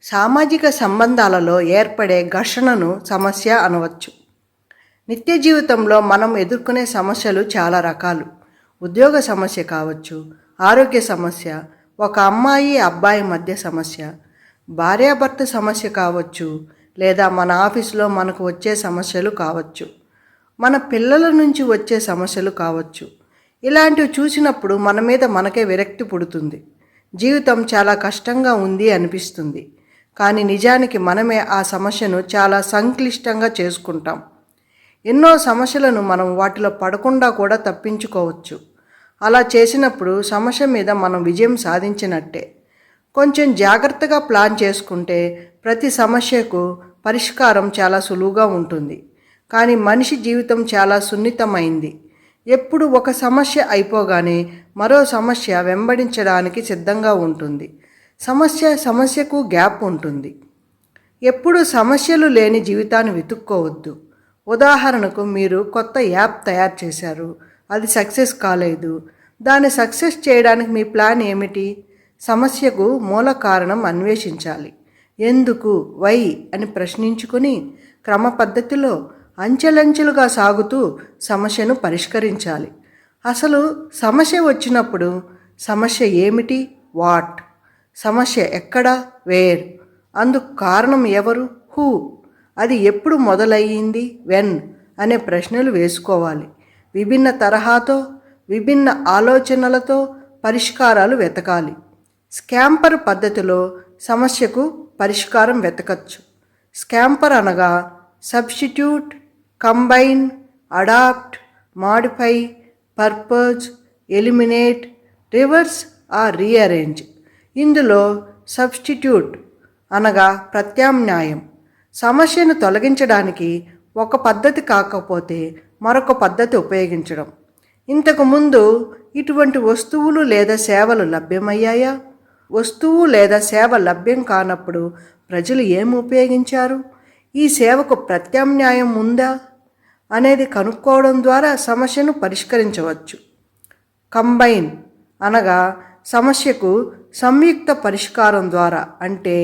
సామాజిక సంబంధాలలో ఏర్పడే ఘర్షణను సమస్య అనవచ్చు. నిత్య జీవితంలో మనం ఎదుర్కొనే సమస్యలు చాలా రకాలు. ఉద్యోగ సమస్య కావచ్చు, ఆరోగ్య సమస్య, ఒక అమ్మాయి అబ్బాయి మధ్య సమస్య, భార్యాభర్త సమస్య కావచ్చు, లేదా మన ఆఫీసులో మనకు వచ్చే సమస్యలు కావచ్చు, మన పిల్లల నుంచి వచ్చే సమస్యలు కావచ్చు. ఇలాంటివి చూసినప్పుడు మన మీద మనకే విరక్తి పుడుతుంది. జీవితం చాలా కష్టంగా ఉంది అనిపిస్తుంది. కానీ నిజానికి మనమే ఆ సమస్యను చాలా సంక్లిష్టంగా చేసుకుంటాం. ఎన్నో సమస్యలను మనం వాటిలో పడకుండా కూడా తప్పించుకోవచ్చు. అలా చేసినప్పుడు సమస్య మీద మనం విజయం సాధించినట్టే. కొంచెం జాగ్రత్తగా ప్లాన్ చేసుకుంటే ప్రతి సమస్యకు పరిష్కారం చాలా సులువుగా ఉంటుంది. కానీ మనిషి జీవితం చాలా సున్నితమైంది. ఎప్పుడు ఒక సమస్య అయిపోగానే మరో సమస్య వెంబడించడానికి సిద్ధంగా ఉంటుంది. సమస్యకు గ్యాప్ ఉంటుంది. ఎప్పుడు సమస్యలు లేని జీవితాన్ని వెతుక్కోవద్దు. ఉదాహరణకు మీరు కొత్త యాప్ తయారు చేశారు, అది సక్సెస్ కాలేదు. దాన్ని సక్సెస్ చేయడానికి మీ ప్లాన్ ఏమిటి? సమస్యకు మూల కారణం అన్వేషించాలి. ఎందుకు, వై అని ప్రశ్నించుకొని క్రమ పద్ధతిలో అంచెలంచెలుగా సాగుతూ సమస్యను పరిష్కరించాలి. అసలు సమస్య వచ్చినప్పుడు సమస్య ఏమిటి, వాట్, సమస్య ఎక్కడ, వేర్, అందుకు కారణం ఎవరు, హూ, అది ఎప్పుడు మొదలయ్యింది, వెన్ అనే ప్రశ్నలు వేసుకోవాలి. విభిన్న తరహాతో, విభిన్న ఆలోచనలతో పరిష్కారాలు వెతకాలి. స్కాంపర్ పద్ధతిలో సమస్యకు పరిష్కారం వెతకచ్చు. స్కాంపర్ అనగా substitute, combine, adapt, modify, purpose, eliminate, reverse or rearrange. ఇందులో సబ్స్టిట్యూట్ అనగా ప్రత్యామ్నాయం, సమస్యను తొలగించడానికి ఒక పద్ధతి కాకపోతే మరొక పద్ధతి ఉపయోగించడం. ఇంతకుముందు ఇటువంటి వస్తువులు లేదా సేవలు లభ్యమయ్యాయా? వస్తువు లేదా సేవ లభ్యం కానప్పుడు ప్రజలు ఏమి ఉపయోగించారు? ఈ సేవకు ప్రత్యామ్నాయం ఉందా అనేది కనుక్కోవడం ద్వారా సమస్యను పరిష్కరించవచ్చు. కంబైన్ అనగా సమస్యకు సంయుక్త పరిష్కారం ద్వారా, అంటే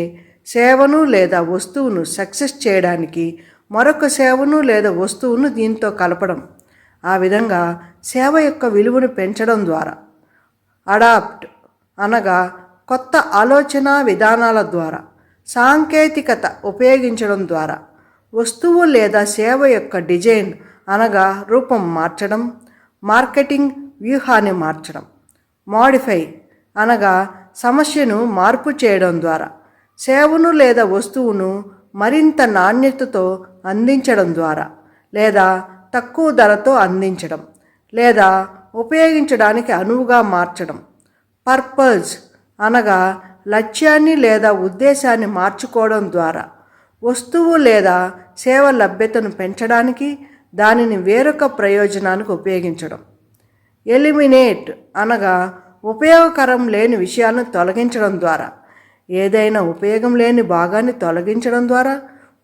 సేవను లేదా వస్తువును సక్సెస్ చేయడానికి మరొక సేవను లేదా వస్తువును దీంతో కలపడం. ఆ విధంగా సేవ యొక్క విలువను పెంచడం ద్వారా. అడాప్ట్ అనగా కొత్త ఆలోచన విధానాల ద్వారా, సాంకేతికత ఉపయోగించడం ద్వారా వస్తువు లేదా సేవ యొక్క డిజైన్ అనగా రూపం మార్చడం, మార్కెటింగ్ వ్యూహాన్ని మార్చడం. మాడిఫై అనగా సమస్యను మార్పు చేయడం ద్వారా, సేవను లేదా వస్తువును మరింత నాణ్యతతో అందించడం ద్వారా, లేదా తక్కువ ధరతో అందించడం, లేదా ఉపయోగించడానికి అనువుగా మార్చడం. పర్పజ్ అనగా లక్ష్యాన్ని లేదా ఉద్దేశాన్ని మార్చుకోవడం ద్వారా, వస్తువు లేదా సేవ లభ్యతను పెంచడానికి, దానిని వేరొక ప్రయోజనానికి ఉపయోగించడం. ఎలిమినేట్ అనగా ఉపయోగకరం లేని విషయాలను తొలగించడం ద్వారా, ఏదైనా ఉపయోగం లేని భాగాన్ని తొలగించడం ద్వారా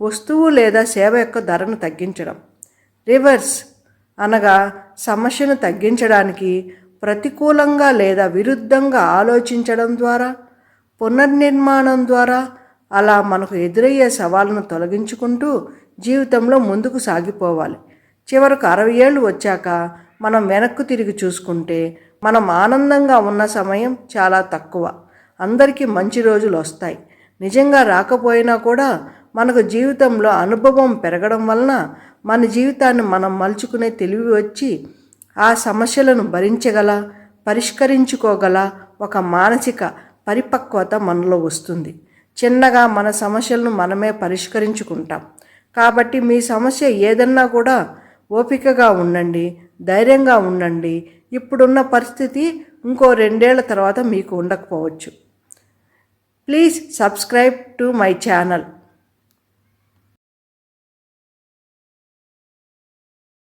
వస్తువు లేదా సేవ యొక్క ధరను తగ్గించడం. రివర్స్ అనగా సమస్యను తగ్గించడానికి ప్రతికూలంగా లేదా విరుద్ధంగా ఆలోచించడం ద్వారా, పునర్నిర్మాణం ద్వారా అలా మనకు ఎదురయ్యే సవాళ్ళను తొలగించుకుంటూ జీవితంలో ముందుకు సాగిపోవాలి. చివరకు 60 ఏళ్ళు వచ్చాక మనం వెనక్కు తిరిగి చూసుకుంటే మనం ఆనందంగా ఉన్న సమయం చాలా తక్కువ. అందరికీ మంచి రోజులు వస్తాయి. నిజంగా రాకపోయినా కూడా మనకు జీవితంలో అనుభవం పెరగడం వలన మన జీవితాన్ని మనం మలుచుకునే తెలివి వచ్చి ఆ సమస్యలను భరించగల, పరిష్కరించుకోగల ఒక మానసిక పరిపక్వత మనలో వస్తుంది. చిన్నగా మన సమస్యలను మనమే పరిష్కరించుకుంటాం. కాబట్టి మీ సమస్య ఏదన్నా కూడా ఓపికగా ఉండండి, ధైర్యంగా ఉండండి. ఇప్పుడున్న పరిస్థితి ఇంకో 2 ఏళ్ల తర్వాత మీకు ఉండకపోవచ్చు. Please subscribe to my channel.